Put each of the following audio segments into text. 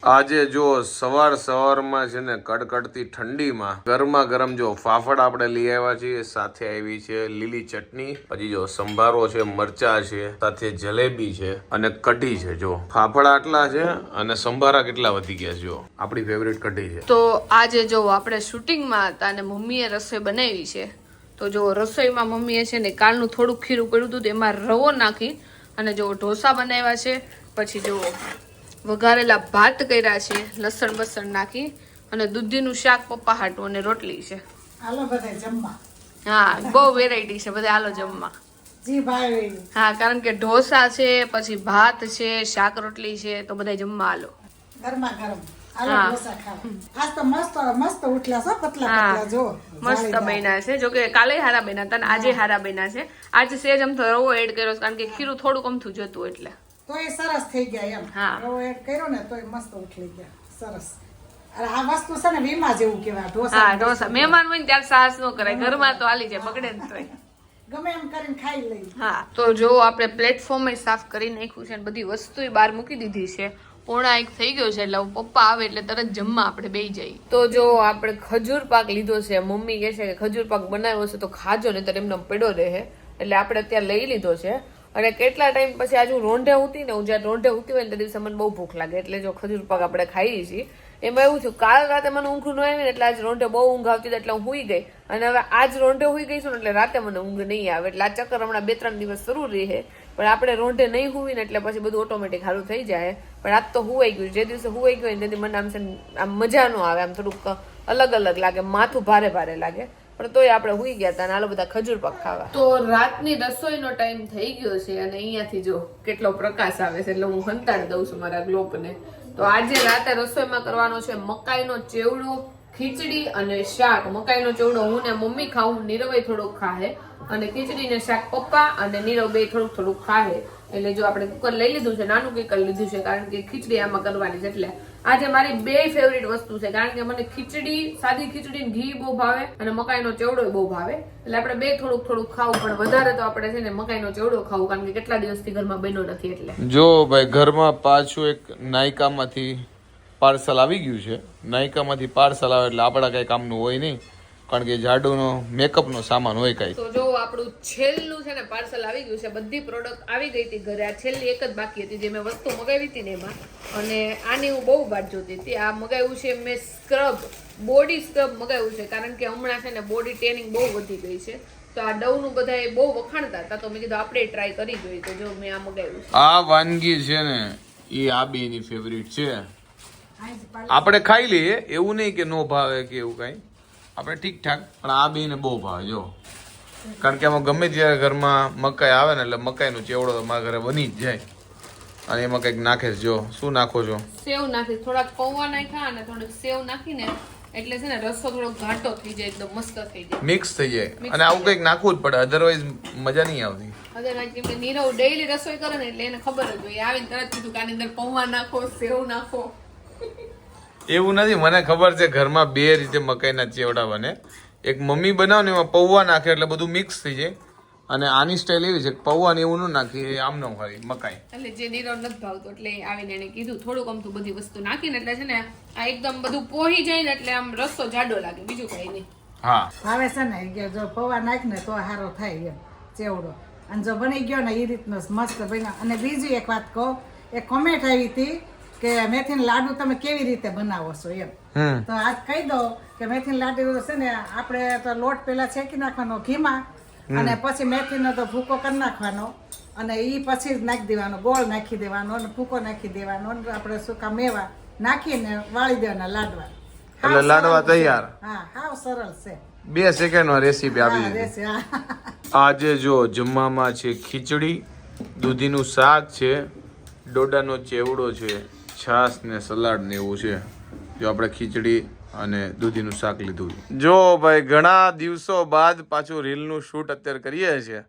આજે જો સવારમાં છે ને કડકડતી ઠંડીમાં ગરમા ગરમ જો ફાફડા આપણે લઈ આવ્યા છીએ, સાથે આવી છે લીલી ચટણી, પછી જો સંભારો છે, મરચા છે, સાથે જલેબી છે અને કઢી છે. જો ફાફડા આટલા છે અને સંભારા કેટલા વધી ગયા છે. જો આપણી ફેવરેટ કઢી છે. તો આજે જો આપણે શૂટિંગમાં હતા અને મમ્મીએ રસોઈ બનાવી છે. તો જો રસોઈમાં મમ્મીએ છે ને કાલનું થોડુંક ખીરું પડ્યું હતું, એમાં રવો નાખી અને જો ઢોસા બનાવ્યા છે. પછી જો વઘારેલા ભાત કર્યા છે લસણ બસણ નાખી, અને દૂધીનું શાક પપ્પા હાટું અને રોટલી છે. હાલો બધા જમવા. હા, બહુ વેરાયટી છે, બધા હાલો જમવા. જી ભાઈ. હા, કારણ કે ઢોસા છે, પછી ભાત છે, શાક રોટલી છે, તો બધા જમવા હાલો. ગરમા ગરમ હાલો ઢોસા ખાવા. આજ તો મસ્ત ઉઠલા છો, પતલા પતલા જો મસ્ત બન્યા છે. જો કે કાલે હારા બન્યા હતા અને આજે હારા બન્યા છે. આજે સેજ આમ તો રવો એડ કર્યો કારણ કે ખીરું થોડુંક અમથું જતું એટલે તોય સરસ થઈ ગયા એમ. હા, રવો એડ કર્યો ને તોય મસ્ત ઉઠલી ગયા, સરસ. અરે આ વસ્તુ છે ને વીમા જેવું કહેવાય ઢોસા. હા, ઢોસા મહેમાન હોય ને ત્યારે સાહસ ન કરાય, ઘરમાં તો હાલી જાય, બગડે ને તોય ગમે એમ કરીને ખાઈ લઈ. હા, તો જો આપણે પ્લેટફોર્મ સાફ કરી નાખ્યું છે અને બધી વસ્તુ બહાર મૂકી દીધી છે. 1:45 થઈ ગયો છે એટલે પપ્પા આવે એટલે તરત જમવા આપણે બેસી જઈએ. તો જો આપણે ખજૂર પાક લીધો છે. મમ્મી કહે છે કે ખજૂર પાક બનાવ્યો છે તો ખાજો, ને ત્યારે એમનો પડ્યો રહે, એટલે આપણે અત્યારે લઈ લીધો છે. અને કેટલા ટાઈમ પછી આજે હું રોંઢે ઉતી ને, હું જ્યારે રોંઢે ઉતી હોય ને તે દિવસે મને બહુ ભૂખ લાગે, એટલે જો ખજૂર પાક આપણે ખાઈએ છીએ. એમાં એવું થયું કાલ રાતે મને ઊંઘ ન આવી ને એટલે આજ રોંઢે બહુ ઊંઘ આવતી એટલે હું હુઈ ગઈ, અને હવે આજ રોંઢે હુઈ ગઈ છું ને એટલે રાતે મને ઊંઘ નહીં આવે. એટલે આ ચક્કર હમણાં 2-3 દિવસ શરૂ રહે, પણ આપણે રોંઢે નહીં હુઈ ને એટલે પછી બધું ઓટોમેટિક સારું થઈ જાય. પણ આજ તો હુવાઈ ગયું. જે દિવસે હુવાઈ ગયું તેથી મને આમ મજા ન આવે, આમ થોડુંક અલગ અલગ લાગે, માથું ભારે ભારે લાગે. પણ તોય આપણે હુઈ ગયા હતા અને આલો બધા ખજૂર પાક ખાવા. તો રાતની રસોઈનો ટાઈમ થઈ ગયો છે અને અહીંયાથી જો કેટલો પ્રકાશ આવે છે એટલે હું હંતાડી દઉં છું મારા ગ્લોબને. તો આજે રાતે રસોઈમાં કરવાનો છે મકાઈનો ચેવડો, ખીચડી અને શાક. મકાઈનો ચેવડો હું ને મમ્મી ખાવું, નીરવે થોડુંક ખાહે, અને ખીચડી ને શાક પપ્પા અને નીરવ બે થોડુંક ખાહે. એટલે જો આપણે કુકર લઈ લીધું છે, નાનું કુકર લીધું છે કારણ કે ખીચડી આમાં કરવાની છે. એટલે આજે મારી બે ફેવરિટ વસ્તુ છે, કારણ કે મને ખીચડી, સાદી ખીચડી ઘી બહુ ભાવે અને મકાઈનો ચેવડો બહુ ભાવે. એટલે આપણે બે થોડુંક ખાવું, પણ વધારે તો આપણે છે ને મકાઈનો ચેવડો ખાવું, કારણ કે કેટલા દિવસથી ઘરમાં બન્યો નથી. એટલે જો ભાઈ ઘરમાં પાછું એક નાયકામાંથી પાર્સલ આવી ગયું છે. નાયકામાંથી પાર્સલ આવે એટલે આપણા કઈ કામનું હોય નહીં, કારણ કે જાડુનો મેકઅપનો સામાન હોય કઈ. તો જો આપણું છેલ્લું છે ને પાર્સલ આવી ગયું છે. બધી પ્રોડક્ટ આવી ગઈ હતી ઘરે. આ છેલ્લી એક જ બાકી હતી જે મેં વસ્તુ મગાવી હતી ને એમાં. અને આની હું બહુ વાટ જોતી હતી. આ મગાવ્યું છે મેં સ્ક્રબ, બોડી સ્ક્રબ મગાવ્યું છે, કારણ કે હમણાં છે ને બોડી ટેનિંગ બહુ વધી ગઈ છે. તો આ ડવનું બધા બહુ વખાણતા હતા, તો મેં કીધું આપણે ટ્રાય કરી જોઈએ. તો જો મેં આ મગાવ્યું છે. આ વાનગી છે ને એ આ બેની ફેવરિટ છે. આપણે ખાઈ લઈએ, એવું નહીં કે નો ભાવે કે એવું કઈ, આપણે ઠીક ઠાક, પણ આ બેને બહુ ભાવે. જો કારણ કે આમાં ગમે ત્યારે ઘરમાં મકાઈ આવે ને એટલે મકાઈનો ચેવડો તો મારા ઘરે બની જ જાય. અને એમાં કંઈક નાખે છે. જો શું નાખો છો? સેવ નાખી, થોડાક પૌવા નાખ્યા અને થોડીક સેવ નાખીને, એટલે છે ને રસો થોડો ઘાટો થઈ જાય, એકદમ મસ્ત થઈ જાય, મિક્સ થઈ જાય. અને આવું કંઈક નાખવું જ પડે, અધરવાઇઝ મજા નહીં આવતી. અદરવાઇઝ કેમ કે નીરવ ડેઈલી રસોઈ કરે ને એટલે એને ખબર જ હોય. આવીને તરત કીધું કે આની અંદર પૌવા નાખો, સેવ નાખો. એવું નથી, મને ખબર છે ઘરમાં બે રીતે મકાઈના ચેવડા બને. એક મમ્મી બનાવે ને એમાં પૌવા નાખે એટલે બધું મિક્સ થઈ જાય, અને આની સ્ટાઈલ એવી છે કે પૌવા ને એવું ન નાખી, આમ ન ખાલી મકાઈ. એટલે જે નીરવ નથી ભાવતો એટલે આવીને એને કીધું થોડુંક અમથું બધી વસ્તુ નાખીને, એટલે છે ને આ એકદમ બધું પોહી જાય ને એટલે આમ રસો જાડો લાગે, બીજું કઈ નહીં. હા, હવે છે ને કે જો પૌવા નાખ ને તો સારો થાય એમ ચેવડો. અને જો બની ગયો ને એ રીતનો મસ્ત બન્યો. અને બીજી એક વાત કહું, એક કોમેન્ટ આવી હતી કે મેથીના લાડુ તમે કેવી રીતે બનાવો છો એમ. તો આજ કહી દો કે મેથીના લાડુ છે ને આપણે તો લોટ પેલા શેકી નાખવાનો ઘીમાં, અને પછી મેથીનો તો ભૂકો કરી નાખવાનો, અને એ પછી જ નાખી દેવાનો, ગોળ નાખી દેવાનો અને ભૂકો નાખી દેવાનો, અને આપણે સૂકા મેવા નાખીને વાળી દેવાના લાડવા. એટલે લાડવા તૈયાર. હા, હાવ સરળ છે. 2 સેકન્ડમાં રેસીપી આપી દીધી. આજે જો જમવામાં છે ખીચડી, દૂધીનું શાક છે, ડોડાનો ચેવડો છે, છાશ ને સલાડ ને એવું છે. જો આપણે ખીચડી અને દૂધીનું શાક લીધું. જો ભાઈ ઘણા દિવસો બાદ પાછું રીલનું શૂટ અત્યારે કરીએ છીએ.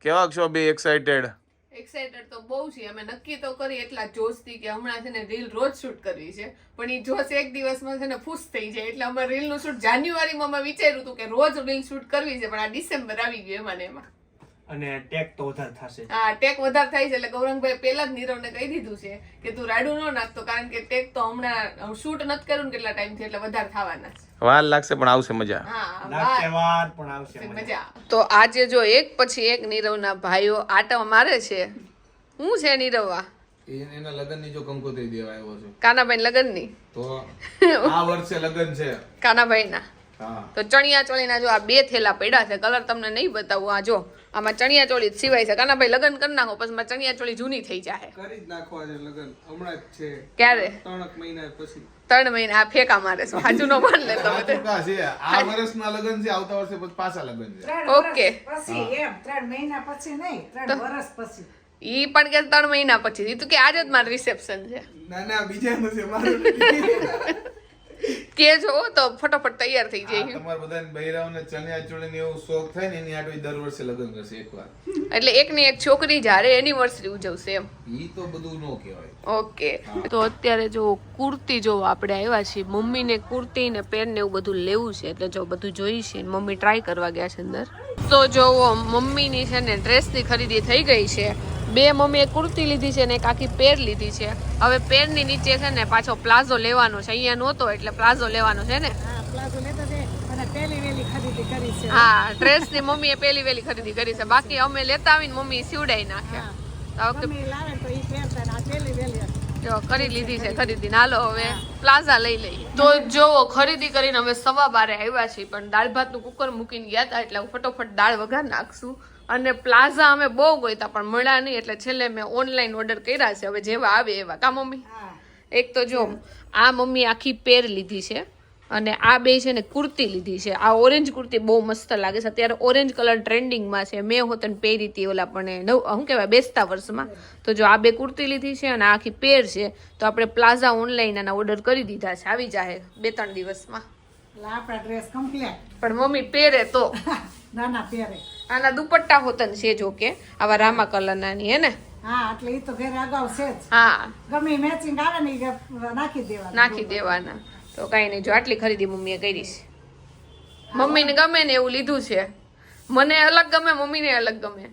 કેવા છો બે? એક્સાઇટેડ તો બહુ છે. અમે નક્કી તો કરી એટલા જોશથી કે હમણાં છે ને રીલ રોજ શૂટ કરવી છે, પણ એ જોશ એક દિવસમાં છે ને ફૂસ થઈ જાય. એટલે અમે રીલનું શૂટ જાન્યુઆરીમાં અમે વિચાર્યું હતું કે રોજ રીલ શૂટ કરવી છે, પણ આ ડિસેમ્બર આવી ગયું એમાં ને એમાં. અને ટેક તો વધારે થશે. હા ટેક વધારે થાય છે એટલે ગૌરંગભાઈ પહેલા જ નીરવને કહી દીધું છે કે તું રાડું ન નાખતો કારણ કે ટેક તો હમણાં શૂટ નથી કર્યું ને કેટલા ટાઈમ થી એટલે વધારે થવાના છે. વાર લાગશે પણ આવશે મજા. હા લાગશે વાર પણ આવશે મજા. મજા. તો આજે જો એક પછી એક નીરવના ભાઈઓ આટા મારે છે. હું છે નીરવા એના લગનની જો કંકોત્રી દેવા આવ્યો છે. કાનાભાઈ લગનની તો આ વર્ષે લગન છે કાનાભાઈના. હા તો ચણિયા ચોળીના જો આ 2 થેલા પડ્યા છે. કલર તમને નહીં બતાવું. આ જો આમાં ચણિયા ચોળી જ સિવાય છે. કાનાભાઈ લગન કરી નાખો પછી મારી ચણિયા ચોળી જૂની થઈ જાય. કરી જ નાખવા છે લગન હમણાં જ છે ક્યારે 3 મહિના પછી 3 મહિના આ ફેંકા મારે છે. સાચું નો માન લે તમે તો. ટૂંકા છે. આ વર્ષના લગન છે, આવતા વર્ષે પછી પાછા લગન છે. 3 ઓકે. વર્ષ પછી એમ 3 મહિના પછી નહીં 3 વર્ષ પછી. ઈ પણ કે 3 મહિના પછી. ઈ તો કે આજે જ મારું રિસેપ્શન છે. ના ના બીજાનું છે મારું કે જો તો ફટાફટ તૈયાર થઈ જાય. તમારા બધાને બૈરાઓને ચણિયા ચોળીને એવું શોખ થાય ને એની આટવી દર વર્ષે લગન કરશે એકવાર. એટલે એકની એક છોકરી જ્યારે એનિવર્સરી ઉજવશે એમ. ઈ તો બધું નો કહેવાય. ઓકે. તો અત્યારે જો કુર્તી જો આપણે આવ્યા છીએ. મમ્મીને કુર્તી ને પેન ને એવું બધું લેવું છે એટલે જો બધું જોઈ છે. મમ્મી ટ્રાય કરવા ગયા છે અંદર. તો જો મમ્મીની છે ને ડ્રેસની ખરીદી થઈ ગઈ છે. 2 મમ્મીએ કુર્તી લીધી છે ને એક આખી પેર લીધી છે. હવે પેરની નીચે છે ને પાછો પ્લાઝો લેવાનો છે. અહીંયા નહોતો એટલે પ્લાઝો લેવાનો છે ને. હા પ્લાઝો લેતો છે અને પહેલી વેલી ખરીદી કરી છે. હા ડ્રેસની મમ્મીએ પહેલી વેલી ખરીદી કરી છે. બાકી અમે લેતા આવીને મમ્મી સીવડાઈ નાખ્યા. તો આ વખતે ગમે ઈ લાવે તો ઈ પહેરતા ને આ પહેલી વેલી હતી. જો કરી લીધી છે ખરીદી. હાલો હવે પ્લાઝા લઈ લઈએ. તો જો ખરીદી કરીને હવે 12:15 આવ્યા છીએ પણ દાળ ભાતનું કુકર મૂકીને ગયા હતા એટલે ફટોફટ દાળ વઘાર નાખશું. અને પ્લાઝા અમે બહુ ગોઈતા પણ મળ્યા નહીં એટલે છેલ્લે મેં ઓનલાઈન ઓર્ડર કર્યા છે. હવે જેવા આવે એવા. કા મમ્મી? હા એક તો જો આ મમ્મી આખી પેર લીધી છે અને આ 2 છે ને કુર્તી લીધી છે. આ ઓરેન્જ કુર્તી બહુ મસ્ત લાગે છે. અત્યારે ઓરેન્જ કલર ટ્રેન્ડિંગમાં છે. મેં હોતન પહેરી હતી ઓલા પણ શું કહેવાય બેસતા વર્ષમાં. તો જો આ 2 કુર્તી લીધી છે અને આ આખી પેર છે. તો આપણે પ્લાઝા ઓનલાઈન આના ઓર્ડર કરી દીધા છે. આવી જાય 2-3 દિવસમાં. એટલે આપણા ડ્રેસ કમ્પ્લીટ. પણ મમ્મી પહેરે તો નાના પહેરે. આના દુપટ્ટા હોતન છે જો કે આવા રામા કલરના ની હે ને. હા એટલે ઈ તો ઘરે અગાઉ છે જ. હા ગમે મેચિંગ આવે ને ઈ નાખી દેવાનું. નાખી દેવાના. તો કઈ નહીં જો આટલી ખરીદી મમ્મીએ કરી છે. મમ્મીને ગમે ને એવું લીધું છે. મને અલગ ગમે મમ્મીને અલગ ગમે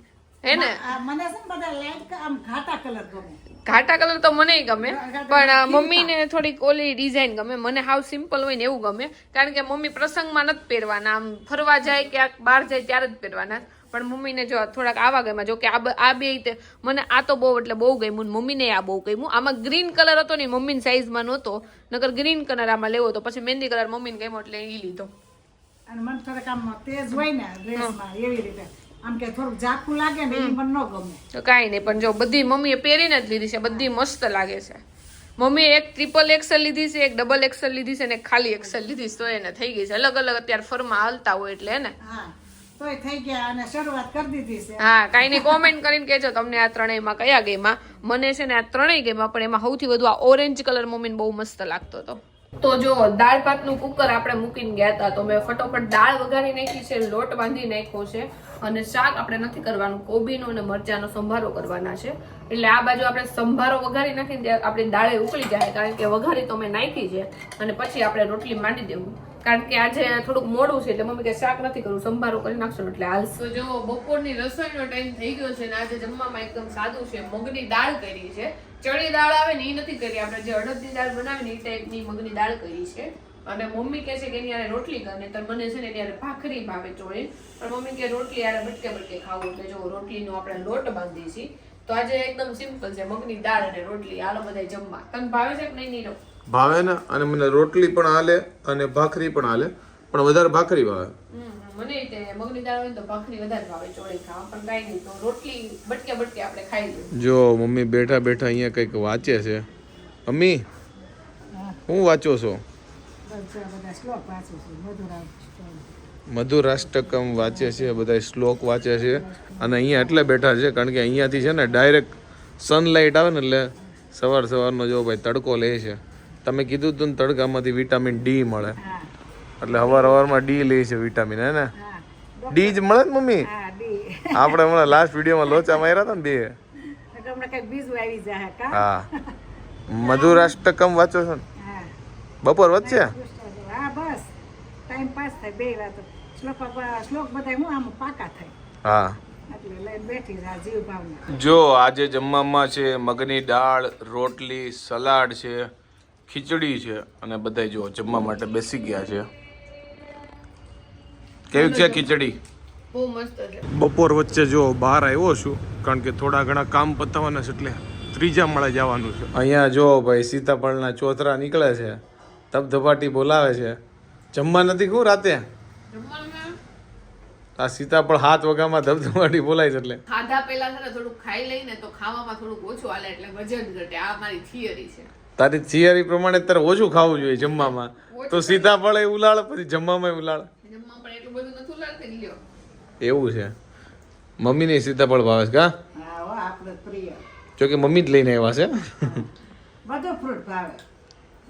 હે ને. આ મને છે ને બધા લાઈટ આમ ઘાટા કલર ગમે. ઘાટા કલર તો મને ગમે પણ મમ્મીને થોડીક ઓલી ડિઝાઇન ગમે. મને હાવ સિમ્પલ હોય ને એવું ગમે કારણ કે મમ્મી પ્રસંગમાં નથી પહેરવાના. આમ ફરવા જાય ક્યાંક બહાર જાય ત્યારે જ પહેરવાના. પણ મમ્મીને જો થોડાક આવા ગમ્યા. જો કે આ 2 મને આ તો બહુ એટલે બહુ ગમ્યું. મમ્મીને આ બહુ ગમ્યું. આમાં ગ્રીન કલર હતો ને મમ્મીની સાઈઝમાં નહોતો. નકર ગ્રીન કલર આમાં લેવો તો પછી મહેંદી કલર મમ્મીને ગમ્યો એટલે એ લીધો. અને મને થોડુંક આમ તેજ હોય ને ડ્રેસમાં એવી રીતે આમ કે થોડુંક ઝાકું લાગે ને એ મને ન ગમે. તો કાંઈ નહીં પણ જો બધી મમ્મીએ પહેરીને જ લીધી છે. બધી મસ્ત લાગે છે. મમ્મીએ એક XXL લીધી છે, એક XXL લીધી છે ને એક ખાલી XL લીધી છે. તો એને થઈ ગઈ છે અલગ અલગ. અત્યારે ફરમાં હાલતા હોય એટલે હે ને. હા તોય થઈ ગયા અને શરૂઆત કરી દીધી છે. હા કાંઈ નહીં કોમેન્ટ કરીને કહેજો તમને આ ત્રણેયમાં કયા ગેમમાં. મને છે ને આ ત્રણેય ગેમમાં પણ એમાં સૌથી વધુ આ ઓરેન્જ કલર મમ્મીને બહુ મસ્ત લાગતો હતો. તો જો દાળ ભાતનું કુકર આપણે મૂકીને ગયા હતા તો મેં ફટોફટ દાળ વઘારી નાખી છે. લોટ બાંધી નાખ્યો છે અને શાક આપણે નથી કરવાનું. કોબીનો અને મરચાંનો સંભારો કરવાના છે. એટલે આ બાજુ આપણે સંભારો વઘારી નાખીને ત્યાં આપણી દાળે ઉકળી જાય કારણ કે વઘારી તો મેં નાખી છે. અને પછી આપણે રોટલી માંડી દેવું કારણ કે આજે થોડુંક મોડું છે એટલે મમ્મી કે શાક નથી કરવું સંભારો કરી નાખશું એટલે હાલ. તો જો બપોરની રસોઈનો ટાઈમ થઈ ગયો છે ને આજે જમવામાં એકદમ સાદું છે. મગની દાળ કરી છે. ચણી દાળ આવે ને એ નથી કરી. આપણે જે અડદની દાળ બનાવે ને એ ટાઈપની મગની દાળ કરી છે. અને મમ્મી કહે છે કે એની યારે રોટલી કરે તો મને છે ને ત્યારે ભાખરી ભાવે ચોળી. પણ મમ્મી કે રોટલી યારે બટકે બટકે ખાવું એટલે જો રોટલીનો આપણે લોટ બાંધી છીએ. તો આજે એકદમ સિમ્પલ છે મગની દાળ અને રોટલી. હાલો બધા જમવા. તને ભાવે છે કે નહીં નીરવ? ભાવે ને અને મને રોટલી પણ હાલે અને ભાખરી પણ હાલે પણ વધારે ભાખરી ભાવે. મને તે મગની દાળ હોય તો ભાખરી વધારે ભાવે ચોળી ખાવા. પણ કાંઈ નહીં તો રોટલી બટકે બટકે આપણે ખાઈ લઈએ. જો મમ્મી બેઠા બેઠા અહીંયા કંઈક વાંચે છે. મમ્મી હું વાંચો છો? બધા શ્લોક વાંચું છું. મધુરાષ્ટકમ વાંચે છે. બધા શ્લોક વાંચે છે અને અહીંયા એટલે બેઠા છે કારણ કે અહીંયાથી છે ને ડાયરેક્ટ સનલાઇટ આવે ને એટલે સવારનો જો ભાઈ તડકો લે છે. તમે કીધું તું ને તડકામાંથી વિટામિન ડી મળે એટલે સવારમાં ડી લે છે વિટામિન હે ને. ડી જ મળે ને મમ્મી? આપણે હમણાં લાસ્ટ વિડીયોમાં લોચા માર્યા હતા ને 2. હા મધુરાષ્ટકમ વાંચો છો ને બપોર વચ્ચે? હા બસ ટાઈમ પાસ થાય 2 વાર. શ્લોક બધા હું આમ પાકા થાય. હા એટલે લઈને બેઠી છે આ જીવ ભાવના. જો આજે જમવામાં છે મગની દાળ, રોટલી, સલાડ છે, ખીચડી છે અને બધાય જો જમવા માટે બેસી ગયા છે. કેવી છે ખીચડી? બહુ મસ્ત છે. બપોર વચ્ચે જો બહાર આવ્યો છું કારણ કે થોડા ઘણા કામ પતાવવાના છે એટલે ત્રીજા માળે જવાનું છે. અહીંયા જો ભાઈ સીતાફળના ચોતરા નીકળે છે, ધબધબાટી બોલાવે છે. જમવા નથી કહું રાતે જમવામાં આ સીતાફળ 7 વાગ્યામાં ધબધબાટી બોલાય છે એટલે ખાધા પહેલા છે ને થોડુંક ખાઈ લઈને તો ખાવામાં થોડુંક ઓછું હાલે એટલે વજન ઘટે. આ મારી થિયરી છે. તારી થિયરી પ્રમાણે તારે ઓછું ખાવું જોઈએ જમવામાં, તો સીતાફળ એ ઉલાળ પછી જમવામાં ઉલાળ. જમવા પણ એટલું બધું નથી લાગતું લ્યો. એવું છે. મમ્મીને સીતાફળ ભાવે છે કા? હા હો આપણે પ્રિય જો કે મમ્મી જ લઈને આવ્યા છે. બધો ફ્રૂટ ભાવે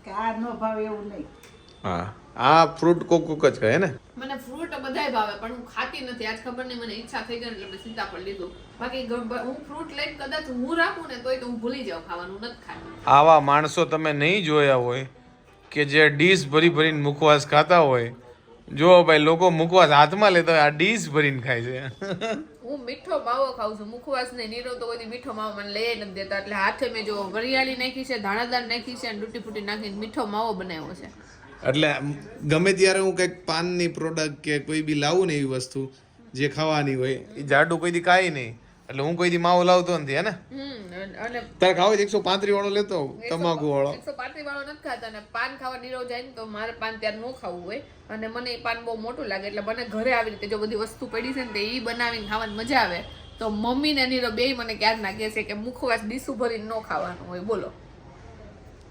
કે આ ન ભાવે એવું નહીં. હા, આ ફ્રૂટ કોક કોક જ કહે ને. મને ફ્રૂટ બધાય ભાવે પણ હું ખાતી નથી. આજ ખબર નહીં મને ઈચ્છા થઈ ગઈ એટલે મેં સીતાફળ લીધું. બાકી હું ફ્રૂટ લઈને કદાચ હું રાખું ને તોય તો હું ભૂલી જાઉં ખાવાનું, નથી ખાતી. આવા માણસો તમે નહીં જોયા હોય કે જે ડીશ ભરી ભરીને મુખવાસ ખાતા હોય. જો ભાઈ લોકો મુખવાસ હાથમાં લેતા હોય, આ ડીશ ભરીને ખાય છે. હું મીઠો માવો ખાઉં છું. મુખવાસ ને નીરો તો કોઈ મીઠો માવો મને લઈ નથી દેતા. એટલે હાથે મેં જો વરિયાળી નાખી છે, ધાણાદાર નાખી છે અને તૂટી ફૂટી નાખીને મીઠો માવો બનાવ્યો છે. એટલે ગમે ત્યારે હું કંઈક પાનની પ્રોડક્ટ કે કોઈ બી લાવું ને એવી વસ્તુ જે ખાવાની હોય એ જાડું કોઈ દી ખાય નહીં. એટલે હું કોઈ દી માવો લાવતો નથી હે ને. અને તારે ખાવો 135 વાળો લેતો તમાકુ વાળો. 135 વાળો નથી ખાતા અને પાન ખાવા નીરવ જાય ને તો મારે પાન ત્યારે ન ખાવું હોય અને મને એ પાન બહુ મોટું લાગે એટલે મને ઘરે આવી રીતે જો બધી વસ્તુ પડી છે ને તો એ બનાવીને ખાવાની મજા આવે. તો મમ્મી ને નીરવ બે મને ક્યાર ના કહે છે કે મુખવાસ ડીશું ભરીને ન ખાવાનું હોય. બોલો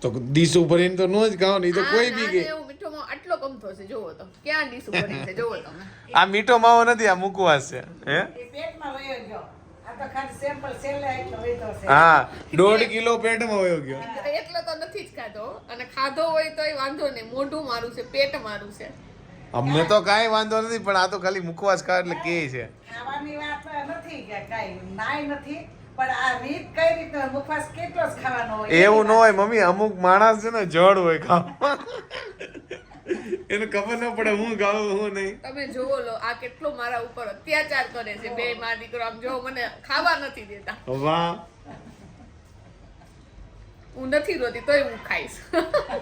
તો ડીશું ભરીને તો નો જ ખાવ નહીં તો કોઈ બી કે એવું મીઠો માવો આટલો કમથો છે. જોવો તો ક્યાં ડીશું ભરી છે જોવો તમે. આ મીઠો માવો નથી, આ મુખવાસ છે. હે એ પેટમાં વયો ગયો. આ તો ખાલી સેમ્પલ સેલે એટલો વયો છે. હા, 1.5 કિલો પેટમાં વયો ગયો. એટલો તો નથી જ ખાધો અને ખાધો હોય તોય વાંધો નહીં. મોઢું મારું છે, પેટ મારું છે. અમને તો કાંઈ વાંધો નથી પણ આ તો ખાલી મુખવાસ ખા એટલે કે છે. ખાવાની વાત નથી કે કાંઈ નાય નથી પણ આ રીત કઈ રીતે મુખવાસ કેટલો જ ખાવાનો હોય એવું ન હોય મમ્મી, અમુક માણસ છે ને જડ હોય ખાવા. એને ખબર ન પડે હું ખાવું હું નહીં. તમે જોવો લો આ કેટલો મારા ઉપર અત્યાચાર કરે છે. બે માં દીકરો આમ જો મને ખાવા નથી દેતા. વાહ, હું નથી રોતી તોય હું ખાઈશ.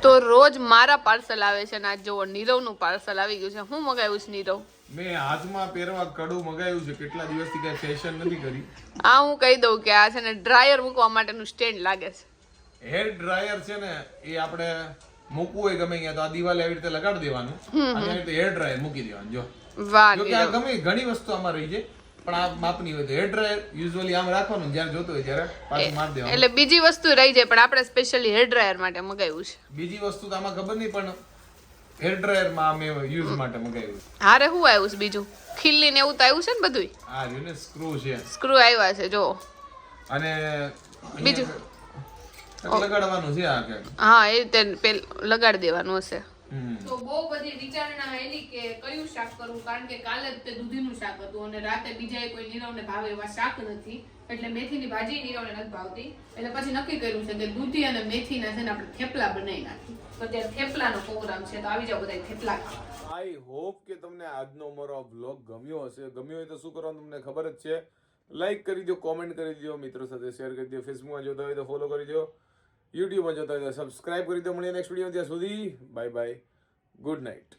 તો રોજ મારા પાર્સલ આવે છે ને આજ જોવો નીરવનું પાર્સલ આવી ગયું છે. હું મગાવ્યું છે નીરવ? મેં હાથમાં પહેરવા કડું મગાવ્યું છે. કેટલા દિવસથી કઈ ફેશન નથી કરી. આ હું કહી દઉં કે આ છે ને ડ્રાયર મૂકવા માટેનું સ્ટેન્ડ લાગે છે. હેર ડ્રાયર છે ને એ આપણે મૂકવું હોય ગમે ત્યાં તો આ દિવાલે આવી રીતે લગાડી દેવાનું અને આવી રીતે હેર ડ્રાયર મૂકી દેવાનું. જો વાહ જો કે આ ગમે ઘણી વસ્તુ આમાં રહી છે પણ આ માપની હોય તો હેર ડ્રાયર યુઝ્યુઅલી આમ રાખવાનું, જ્યારે જોતો હોય ત્યારે પાછું મારી દેવાનું. એટલે બીજી વસ્તુ રહી જાય પણ આપણે સ્પેશિયલી હેર ડ્રાયર માટે મગાવ્યું છે. બીજી વસ્તુ તો આમાં ખબર નહીં પણ હેર ડ્રાયર માં અમે યુઝ માટે મગાવ્યું. હારે શું આવ્યું છે બીજું? ખીલ્લી ને એવું તો આવ્યું છે ને બધું? આ રહ્યું ને સ્ક્રૂ છે સ્ક્રૂ આવ્યા છે જો. અને બીજું લગાડવાનું છે આ કે હા એ રીતે લગાડી દેવાનું હશે. હમ. તો બહુ બધી વિચારણા એની કે કયું શાક કરવું કારણ કે કાલે જ તે દૂધીનું શાક હતું અને રાતે બીજા કોઈ નીરવને ભાવે એવા શાક નથી એટલે મેથીની ભાજી નીરવને નથી ભાવતી એટલે પછી નક્કી કર્યું છે કે દૂધી અને મેથીના છે ને આપણે થેપલા બનાવી નાખી. તો ત્યાં થેપલાનો પ્રોગ્રામ છે તો આવી જાવ બધા થેપલા ખાવા. આઈ હોપ કે તમને આજનો મારો બ્લોગ ગમ્યો હશે. ગમ્યો હોય તો શું કરવાનું તમને ખબર જ છે. લાઈક કરી દો, કોમેન્ટ કરી દો, મિત્રો સાથે શેર કરી દો, ફેસબુકમાં જોતા હોય તો ફોલો કરી દો, યુટ્યુબમાં જોતા હોય તો સબસ્ક્રાઇબ કરી દો. મળીએ નેક્સ્ટ વિડીયો. ત્યાં સુધી બાય બાય, ગુડ નાઇટ.